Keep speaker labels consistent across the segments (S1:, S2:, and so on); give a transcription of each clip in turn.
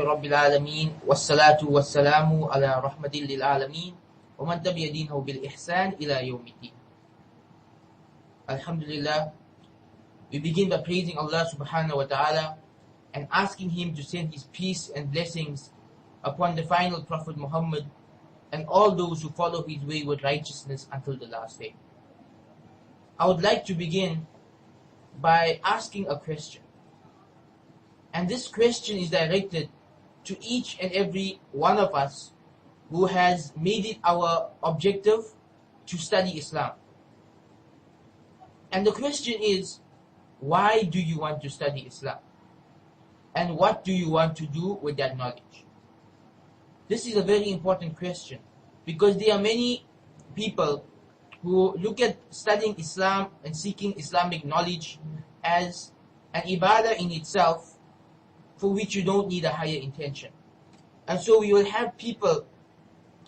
S1: رب العالمين والصلاة والسلام على رحمة للعالمين ومن تبع دينه بالإحسان إلى يوم الدين. Alhamdulillah, we begin by praising Allah subhanahu wa ta'ala and asking Him to send His peace and blessings upon the final Prophet Muhammad and all those who follow his way with righteousness until the last day. I would like to begin by asking a question. And this question is directed to each and every one of us who has made it our objective to study Islam. And the question is, why do you want to study Islam? And what do you want to do with that knowledge? This is a very important question because there are many people who look at studying Islam and seeking Islamic knowledge as an ibadah in itself for which you don't need a higher intention. And so we will have people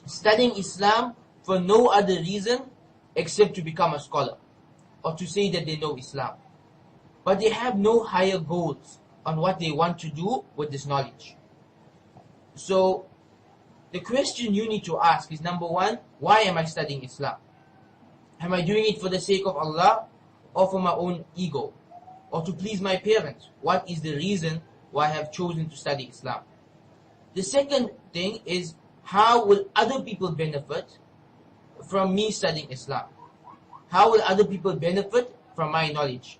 S1: studying Islam for no other reason except to become a scholar or to say that they know Islam. But they have no higher goals on what they want to do with this knowledge. So the question you need to ask is, number one, why am I studying Islam? Am I doing it for the sake of Allah or for my own ego or to please my parents? What is the reason why I have chosen to study Islam? The second thing is, how will other people benefit from me studying Islam? How will other people benefit from my knowledge?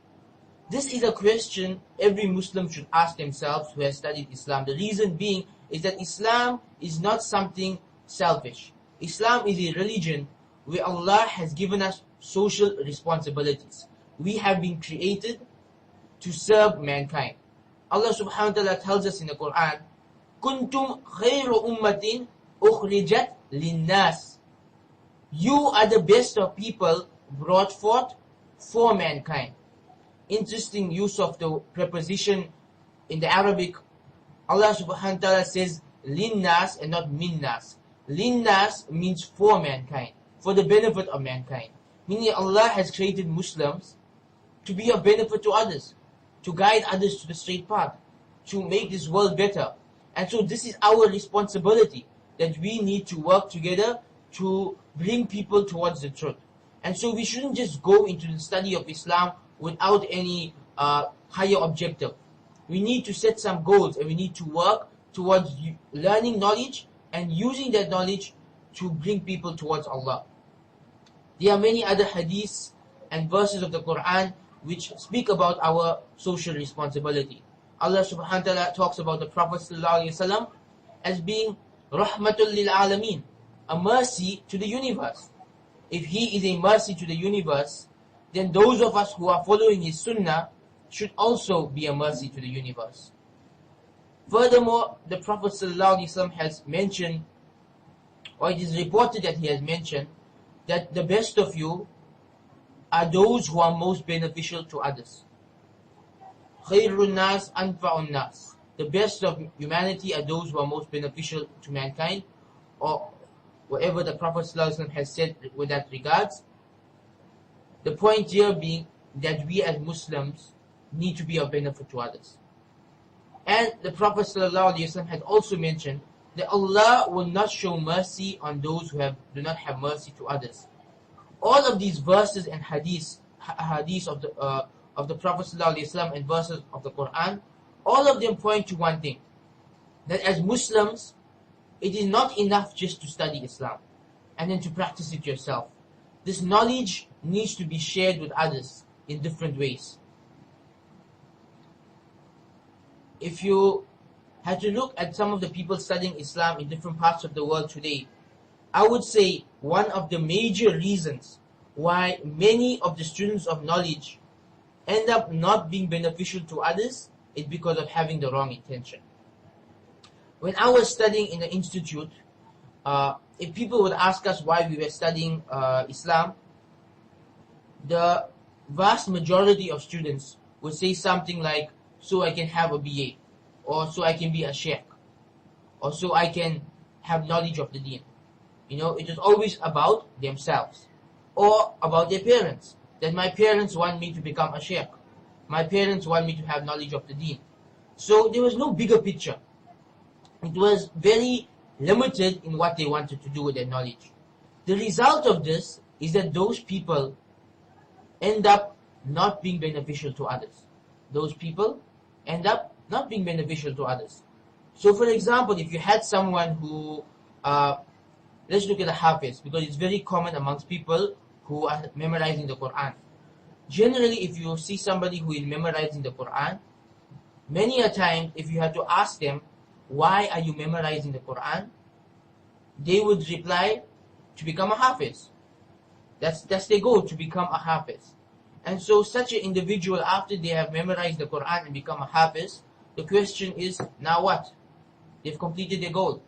S1: This is a question every Muslim should ask themselves who has studied Islam. The reason being is that Islam is not something selfish. Islam is a religion where Allah has given us social responsibilities. We have been created to serve mankind. Allah subhanahu wa ta'ala tells us in the Quran, Kuntum khayru ummatin ukhrijat linnas. You are the best of people brought forth for mankind. Interesting use of the preposition in the Arabic. Allah subhanahu wa ta'ala says linnas and not minnas. Linnas means for mankind, for the benefit of mankind. Meaning Allah has created Muslims to be of benefit to others, to guide others to the straight path, to make this world better. And so this is our responsibility, that we need to work together to bring people towards the truth. And so we shouldn't just go into the study of Islam without any higher objective. We need to set some goals and we need to work towards learning knowledge and using that knowledge to bring people towards Allah. There are many other hadiths and verses of the Quran which speak about our social responsibility. Allah subhanahu wa ta'ala talks about the Prophet sallallahu alaihi wasallam as being rahmatul lil alameen, a mercy to the universe. If he is a mercy to the universe, then those of us who are following his sunnah should also be a mercy to the universe. Furthermore, the Prophet sallallahu alaihi wasallam has mentioned, or it is reported that he has mentioned, that the best of you are those who are most beneficial to others. Khairun nas anfa'un nas. The best of humanity are those who are most beneficial to mankind, or whatever the Prophet ﷺ has said with that regards. The point here being that we as Muslims need to be of benefit to others. And the Prophet ﷺ had also mentioned that Allah will not show mercy on those who do not have mercy to others. All of these verses and hadiths of the Prophet ﷺ and verses of the Quran, all of them point to one thing, that as Muslims, it is not enough just to study Islam and then to practice it yourself. This knowledge needs to be shared with others in different ways. If you had to look at some of the people studying Islam in different parts of the world today, I would say one of the major reasons why many of the students of knowledge end up not being beneficial to others is because of having the wrong intention. When I was studying in the institute, if people would ask us why we were studying Islam, the vast majority of students would say something like, so I can have a BA, or so I can be a sheikh, or so I can have knowledge of the deen. You know, it is always about themselves, or about their parents, that my parents want me to become a sheikh, my parents want me to have knowledge of the deen. So there was no bigger picture. It was very limited in what they wanted to do with their knowledge. The result of this is that those people end up not being beneficial to others. Those people end up not being beneficial to others. So for example, if you had someone who, let's look at the Hafiz, because it's very common amongst people who are memorizing the Quran. Generally, if you see somebody who is memorizing the Quran, many a time, if you had to ask them, why are you memorizing the Quran? They would reply, to become a Hafiz. That's their goal, to become a Hafiz. And so such an individual, after they have memorized the Quran and become a Hafiz, the question is, now what? They've completed their goal.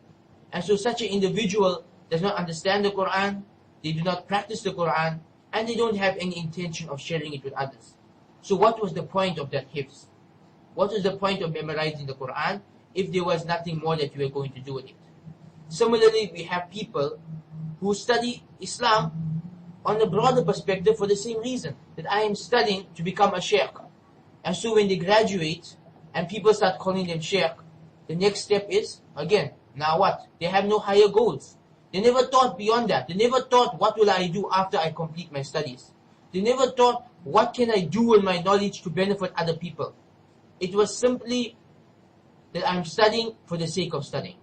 S1: And so such an individual does not understand the Quran, they do not practice the Quran, and they don't have any intention of sharing it with others. So what was the point of that hifz? What was the point of memorizing the Quran if there was nothing more that you were going to do with it? Similarly, we have people who study Islam on a broader perspective for the same reason, that I am studying to become a sheikh. And so when they graduate and people start calling them sheikh, the next step is, again, now what? They have no higher goals. They never thought beyond that. They never thought, what will I do after I complete my studies? They never thought, what can I do with my knowledge to benefit other people? It was simply that I'm studying for the sake of studying.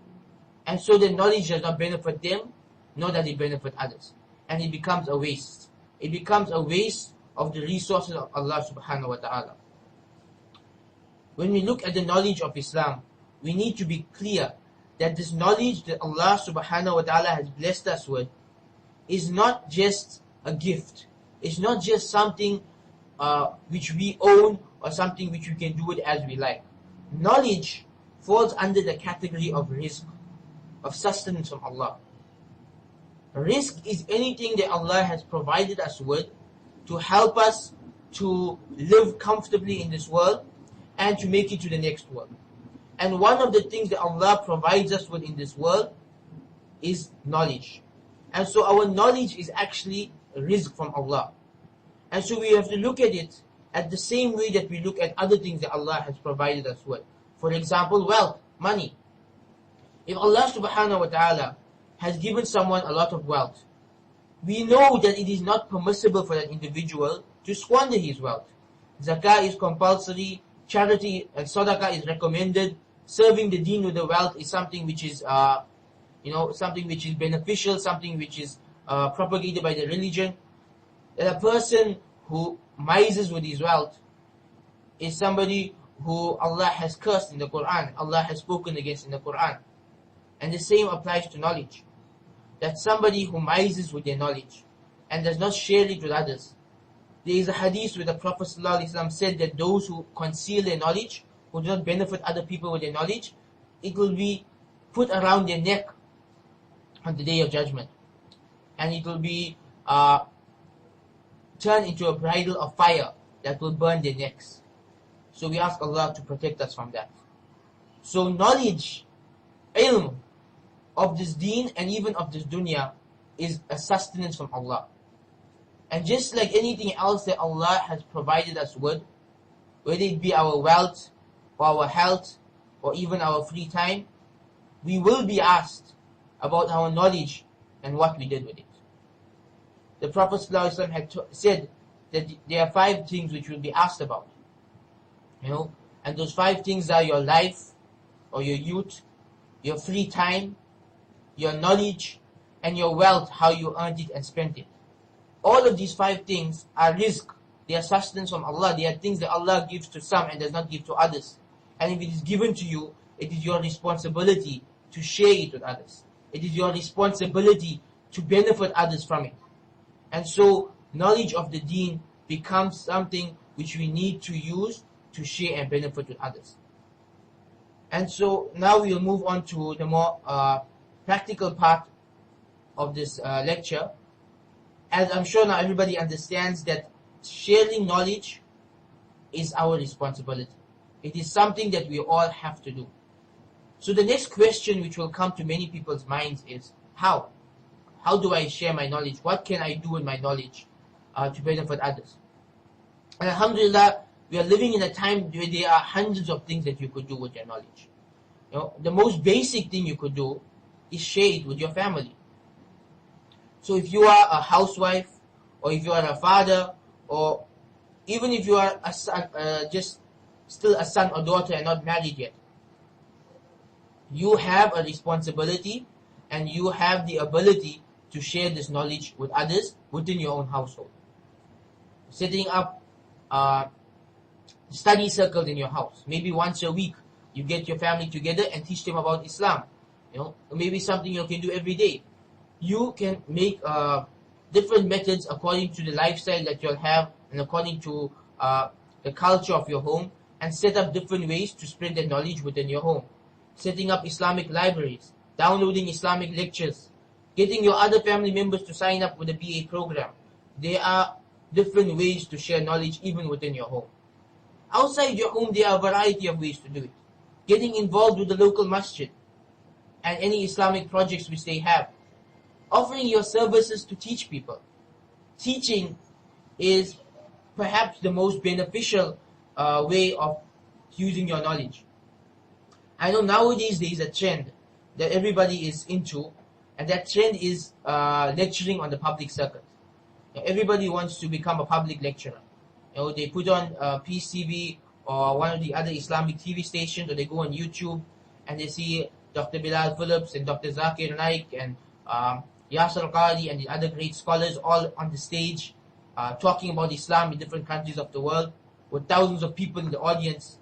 S1: And so the knowledge does not benefit them, nor does it benefit others. And it becomes a waste. It becomes a waste of the resources of Allah subhanahu wa ta'ala. When we look at the knowledge of Islam, we need to be clear that this knowledge that Allah subhanahu wa ta'ala has blessed us with is not just a gift. It's not just something which we own or something which we can do it as we like. Knowledge falls under the category of rizq, of sustenance from Allah. Rizq is anything that Allah has provided us with to help us to live comfortably in this world and to make it to the next world. And one of the things that Allah provides us with in this world is knowledge. And so our knowledge is actually rizq from Allah. And so we have to look at it at the same way that we look at other things that Allah has provided us with. For example, wealth, money. If Allah subhanahu wa ta'ala has given someone a lot of wealth, we know that it is not permissible for that individual to squander his wealth. Zakah is compulsory, charity and sadaqah is recommended, serving the deen with the wealth is something which is, something which is beneficial, something which is propagated by the religion. That a person who mises with his wealth is somebody who Allah has cursed in the Quran, Allah has spoken against in the Quran. And the same applies to knowledge. That somebody who mises with their knowledge and does not share it with others. There is a hadith where the Prophet ﷺ said that those who conceal their knowledge, who do not benefit other people with their knowledge, it will be put around their neck on the Day of Judgment. And it will be turned into a bridle of fire that will burn their necks. So we ask Allah to protect us from that. So knowledge, ilm, of this deen and even of this dunya is a sustenance from Allah. And just like anything else that Allah has provided us with, whether it be our wealth or our health or even our free time, we will be asked about our knowledge and what we did with it. The Prophet ﷺ had said that there are 5 things which will be asked about. And those 5 things are your life or your youth, your free time, your knowledge, and your wealth, how you earned it and spent it. All of these 5 things are rizq. They are sustenance from Allah. They are things that Allah gives to some and does not give to others. And if it is given to you, it is your responsibility to share it with others. It is your responsibility to benefit others from it. And so, knowledge of the deen becomes something which we need to use to share and benefit with others. And so, now we will move on to the more practical part of this lecture. As I'm sure now everybody understands that sharing knowledge is our responsibility. It is something that we all have to do. So the next question which will come to many people's minds is, how? How do I share my knowledge? What can I do with my knowledge to benefit others? And alhamdulillah, we are living in a time where there are hundreds of things that you could do with your knowledge. The most basic thing you could do is share it with your family. So if you are a housewife, or if you are a father, or even if you are a son, just still a son or daughter and not married yet, you have a responsibility and you have the ability to share this knowledge with others within your own household. Setting up study circles in your house. Maybe once a week, you get your family together and teach them about Islam. Maybe something you can do every day. You can make different methods according to the lifestyle that you'll have and according to the culture of your home, and set up different ways to spread the knowledge within your home. Setting up Islamic libraries, downloading Islamic lectures, getting your other family members to sign up with the BA program. There are different ways to share knowledge even within your home. Outside your home, there are a variety of ways to do it. Getting involved with the local masjid and any Islamic projects which they have. Offering your services to teach people. Teaching is perhaps the most beneficial way of using your knowledge. I know nowadays there is a trend that everybody is into, and that trend is lecturing on the public circuit. Everybody wants to become a public lecturer. They put on Peace TV or one of the other Islamic TV stations, or they go on YouTube and they see Dr. Bilal Phillips and Dr. Zakir Naik and Yasser Qadi and the other great scholars all on the stage talking about Islam in different countries of the world with thousands of people in the audience.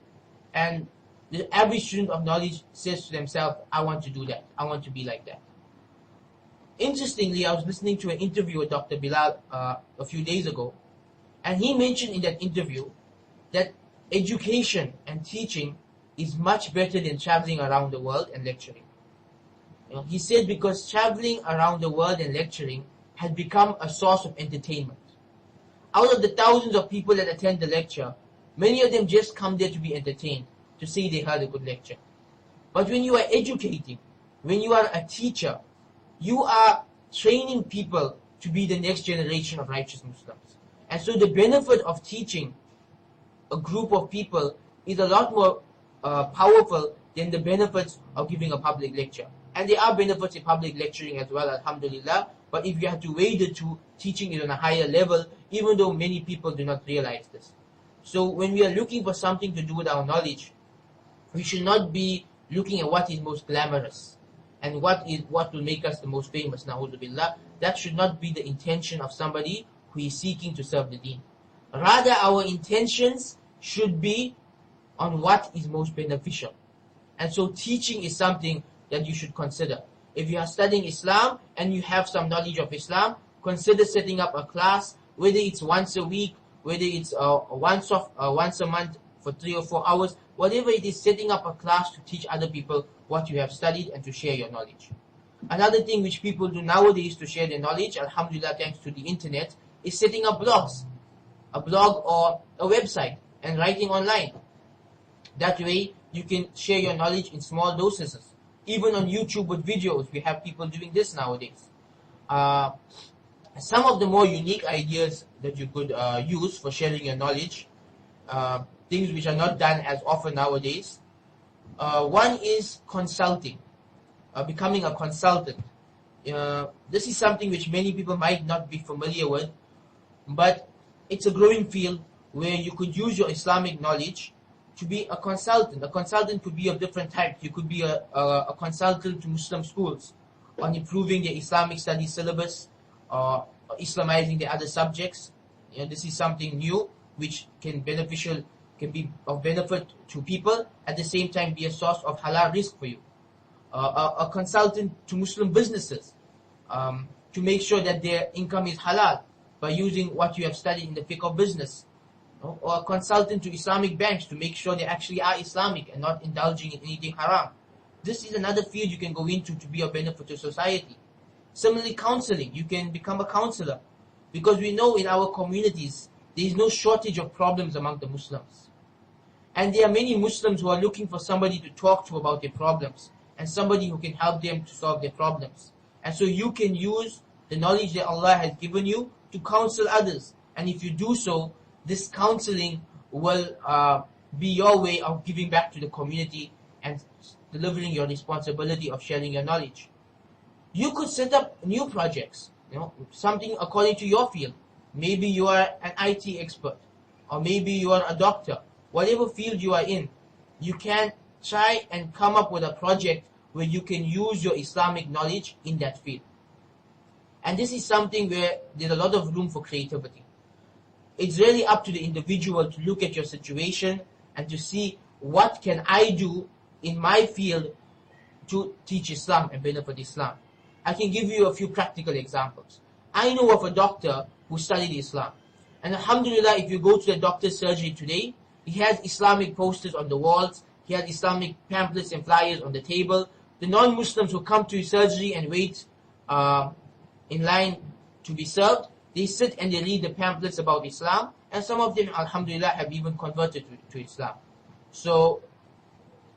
S1: And the average student of knowledge says to themselves, I want to do that. I want to be like that. Interestingly, I was listening to an interview with Dr. Bilal a few days ago, and he mentioned in that interview that education and teaching is much better than traveling around the world and lecturing. He said because traveling around the world and lecturing had become a source of entertainment. Out of the thousands of people that attend the lecture, many of them just come there to be entertained, to say they heard a good lecture. But when you are educating, when you are a teacher, you are training people to be the next generation of righteous Muslims. And so the benefit of teaching a group of people is a lot more powerful than the benefits of giving a public lecture. And there are benefits in public lecturing as well, alhamdulillah. But if you have to weigh the two, teaching is on a higher level, even though many people do not realize this. So when we are looking for something to do with our knowledge, we should not be looking at what is most glamorous and what will make us the most famous, na'udhu billah. That should not be the intention of somebody who is seeking to serve the deen. Rather, our intentions should be on what is most beneficial. And so teaching is something that you should consider. If you are studying Islam and you have some knowledge of Islam, consider setting up a class, whether it's once a week, whether it's once a month for 3 or 4 hours, whatever it is, setting up a class to teach other people what you have studied and to share your knowledge. Another thing which people do nowadays to share their knowledge, alhamdulillah, thanks to the internet, is setting up blogs. A blog or a website and writing online. That way, you can share your knowledge in small doses. Even on YouTube with videos, we have people doing this nowadays. Some of the more unique ideas that you could use for sharing your knowledge, things which are not done as often nowadays. One is consulting, becoming a consultant. This is something which many people might not be familiar with, but it's a growing field where you could use your Islamic knowledge to be a consultant. A consultant could be of different types. You could be a consultant to Muslim schools on improving their Islamic studies syllabus or Islamizing the other subjects. This is something new which can be of benefit to people, at the same time be a source of halal risk for you. A consultant to Muslim businesses to make sure that their income is halal by using what you have studied in the fiqh of business. Or a consultant to Islamic banks to make sure they actually are Islamic and not indulging in anything haram. This is another field you can go into to be of benefit to society. Similarly, counseling. You can become a counselor, because we know in our communities there is no shortage of problems among the Muslims. And there are many Muslims who are looking for somebody to talk to about their problems and somebody who can help them to solve their problems. And so you can use the knowledge that Allah has given you to counsel others. And if you do so, this counseling will be your way of giving back to the community and delivering your responsibility of sharing your knowledge. You could set up new projects, something according to your field. Maybe you are an IT expert, or maybe you are a doctor. Whatever field you are in, you can try and come up with a project where you can use your Islamic knowledge in that field. And this is something where there's a lot of room for creativity. It's really up to the individual to look at your situation and to see what can I do in my field to teach Islam and benefit Islam. I can give you a few practical examples. I know of a doctor who studied Islam. And alhamdulillah, if you go to the doctor's surgery today, he has Islamic posters on the walls, he has Islamic pamphlets and flyers on the table. The non-Muslims who come to his surgery and wait in line to be served, they sit and they read the pamphlets about Islam, and some of them, alhamdulillah, have even converted to Islam. So,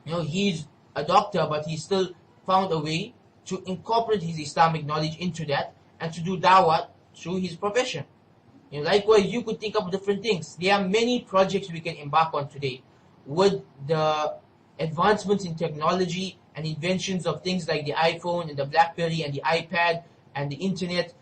S1: he's a doctor, but he still found a way to incorporate his Islamic knowledge into that and to do dawah through his profession. Likewise, you could think of different things. There are many projects we can embark on today. With the advancements in technology and inventions of things like the iPhone and the BlackBerry and the iPad and the internet,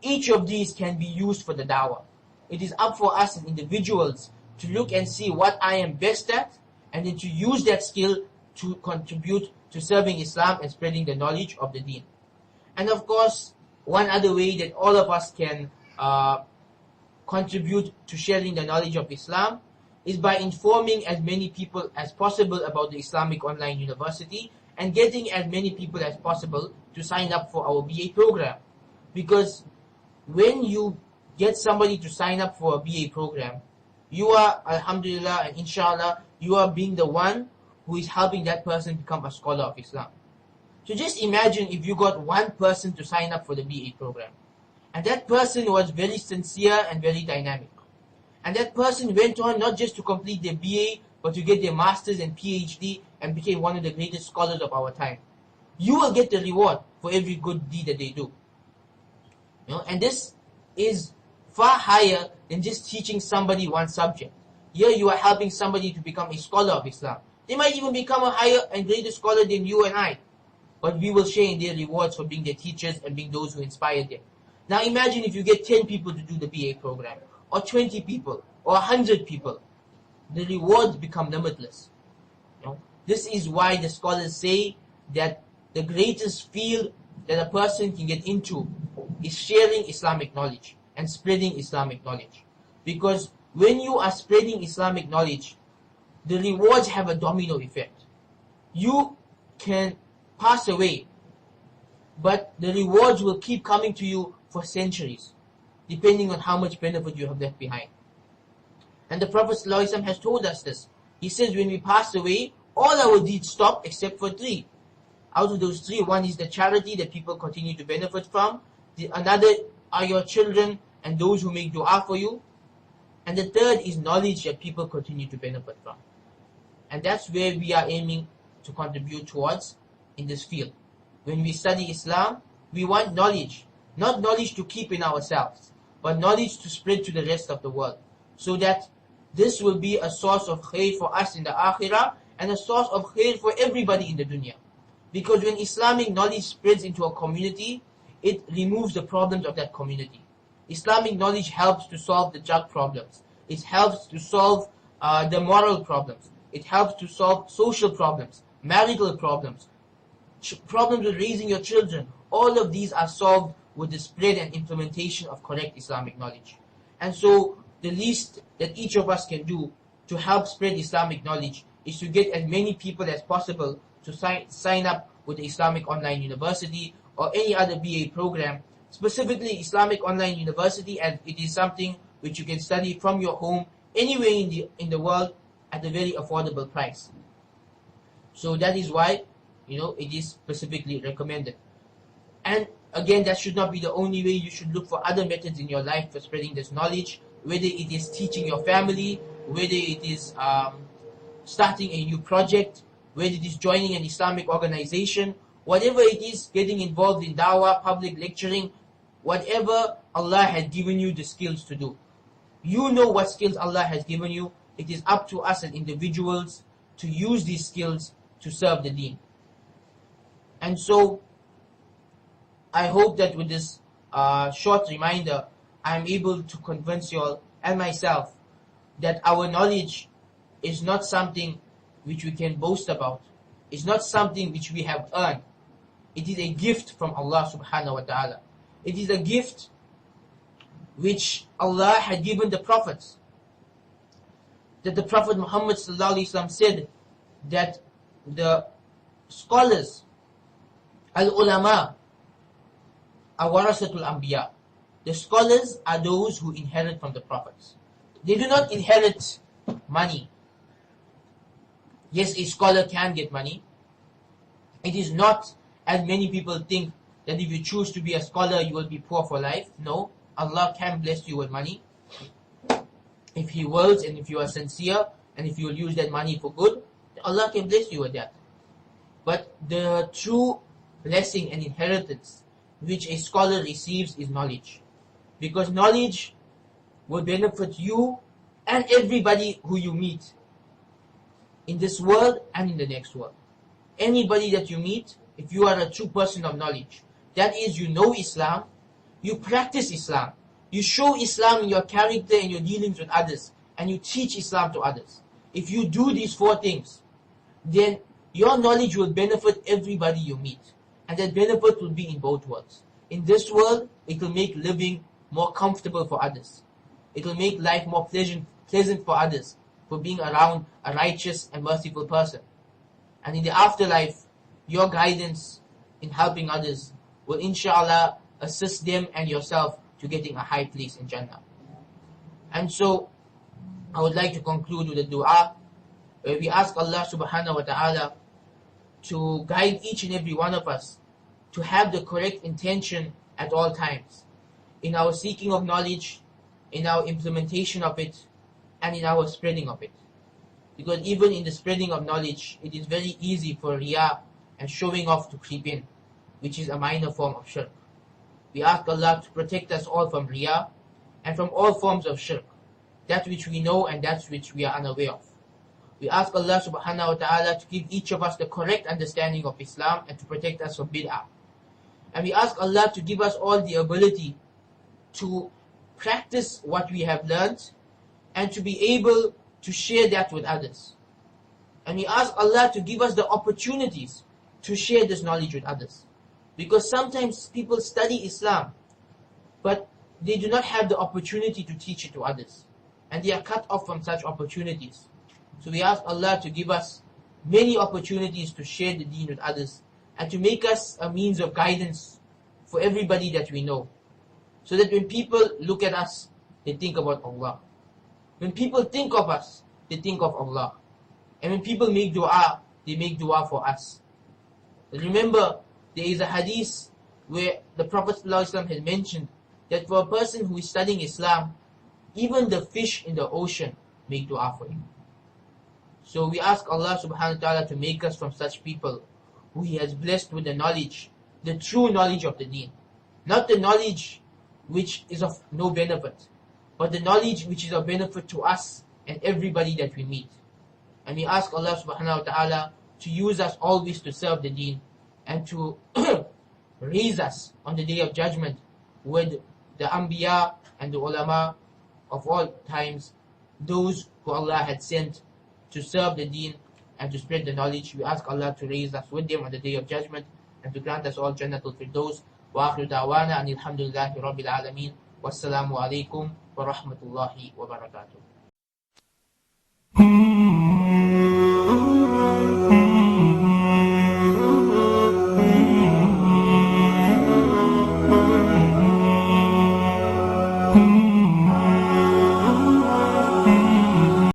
S1: each of these can be used for the dawah. It is up for us as individuals to look and see what I am best at, and then to use that skill to contribute to serving Islam and spreading the knowledge of the deen. And of course, one other way that all of us can contribute to sharing the knowledge of Islam is by informing as many people as possible about the Islamic Online University and getting as many people as possible to sign up for our BA program. Because when you get somebody to sign up for a BA program, you are, alhamdulillah and inshallah, you are being the one who is helping that person become a scholar of Islam. So just imagine if you got one person to sign up for the BA program, and that person was very sincere and very dynamic. And that person went on not just to complete their BA, but to get their Masters and PhD and became one of the greatest scholars of our time. You will get the reward for every good deed that they do. And this is far higher than just teaching somebody one subject. Here you are helping somebody to become a scholar of Islam. They might even become a higher and greater scholar than you and I. But we will share in their rewards for being their teachers and being those who inspired them. Now imagine if you get 10 people to do the BA program, or 20 people, or 100 people. The rewards become limitless. This is why the scholars say that the greatest field that a person can get into is sharing Islamic knowledge and spreading Islamic knowledge. Because when you are spreading Islamic knowledge, the rewards have a domino effect. You can pass away, but the rewards will keep coming to you for centuries, depending on how much benefit you have left behind. And the Prophet ﷺ has told us this. He says when we pass away, all our deeds stop except for 3. Out of those 3, one is the charity that people continue to benefit from. Another are your children and those who make dua for you. And the third is knowledge that people continue to benefit from. And that's where we are aiming to contribute towards in this field. When we study Islam, we want knowledge. Not knowledge to keep in ourselves, but knowledge to spread to the rest of the world. So that this will be a source of khair for us in the akhirah and a source of khair for everybody in the dunya. Because when Islamic knowledge spreads into a community, it removes the problems of that community. Islamic knowledge helps to solve the drug problems. It helps to solve the moral problems. It helps to solve social problems, marital problems, problems with raising your children. All of these are solved with the spread and implementation of correct Islamic knowledge. And so the least that each of us can do to help spread Islamic knowledge is to get as many people as possible to sign up with the Islamic Online University or any other BA program, specifically Islamic Online University, and it is something which you can study from your home anywhere in the world at a very affordable price. So that is why it is specifically recommended. And again, that should not be the only way. You should look for other methods in your life for spreading this knowledge, whether it is teaching your family, whether it is starting a new project, whether it is joining an Islamic organization, whatever it is, getting involved in dawah, public lecturing, whatever Allah has given you the skills to do. You know what skills Allah has given you. It is up to us as individuals to use these skills to serve the deen. And so I hope that with this short reminder, I'm able to convince you all and myself that our knowledge is not something which we can boast about. It's not something which we have earned. It is a gift from Allah subhanahu wa ta'ala. It is a gift which Allah had given the prophets. That the Prophet Muhammad sallallahu alaihi wasallam said that the scholars, al-ulama, are warasatul anbiya. The scholars are those who inherit from the prophets. They do not inherit money. Yes, a scholar can get money. It is not, as many people think, that if you choose to be a scholar, you will be poor for life. No, Allah can bless you with money if He wills, and if you are sincere, and if you will use that money for good, Allah can bless you with that. But the true blessing and inheritance which a scholar receives is knowledge. Because knowledge will benefit you and everybody who you meet in this world and in the next world. Anybody that you meet, if you are a true person of knowledge, that is, you know Islam, you practice Islam, you show Islam in your character and your dealings with others, and you teach Islam to others. If you do these four things, then your knowledge will benefit everybody you meet. And that benefit will be in both worlds. In this world, it will make living more comfortable for others. It will make life more pleasant for others, for being around a righteous and merciful person. And in the afterlife, your guidance in helping others will inshallah assist them and yourself to getting a high place in Jannah. And so, I would like to conclude with a dua, where we ask Allah subhanahu wa ta'ala to guide each and every one of us to have the correct intention at all times, in our seeking of knowledge, in our implementation of it, and in our spreading of it. Because even in the spreading of knowledge, it is very easy for riyah and showing off to creep in, which is a minor form of shirk. We ask Allah to protect us all from riyah and from all forms of shirk, that which we know and that which we are unaware of. We ask Allah subhanahu wa ta'ala to give each of us the correct understanding of Islam and to protect us from bid'ah. And we ask Allah to give us all the ability to practice what we have learned and to be able to share that with others. And we ask Allah to give us the opportunities to share this knowledge with others. Because sometimes people study Islam, but they do not have the opportunity to teach it to others. And they are cut off from such opportunities. So we ask Allah to give us many opportunities to share the deen with others and to make us a means of guidance for everybody that we know. So that when people look at us, they think about Allah. When people think of us, they think of Allah. And when people make dua, they make dua for us. Remember, there is a hadith where the Prophet ﷺ has mentioned that for a person who is studying Islam, even the fish in the ocean make dua for him. So we ask Allah subhanahu wa ta'ala to make us from such people who He has blessed with the knowledge, the true knowledge of the deen. Not the knowledge which is of no benefit, but the knowledge which is of benefit to us and everybody that we meet. And we ask Allah subhanahu wa ta'ala to use us always to serve the deen and to raise us on the day of judgment with the anbiya and the ulama of all times, those who Allah had sent to serve the deen and to spread the knowledge. We ask Allah to raise us with them on the day of judgment and to grant us all Jannatul Firdaus. Wa akhiru da'wana anil hamdulillahi rabbil alameen. Wassalamu alaikum wa rahmatullahi wa barakatuh.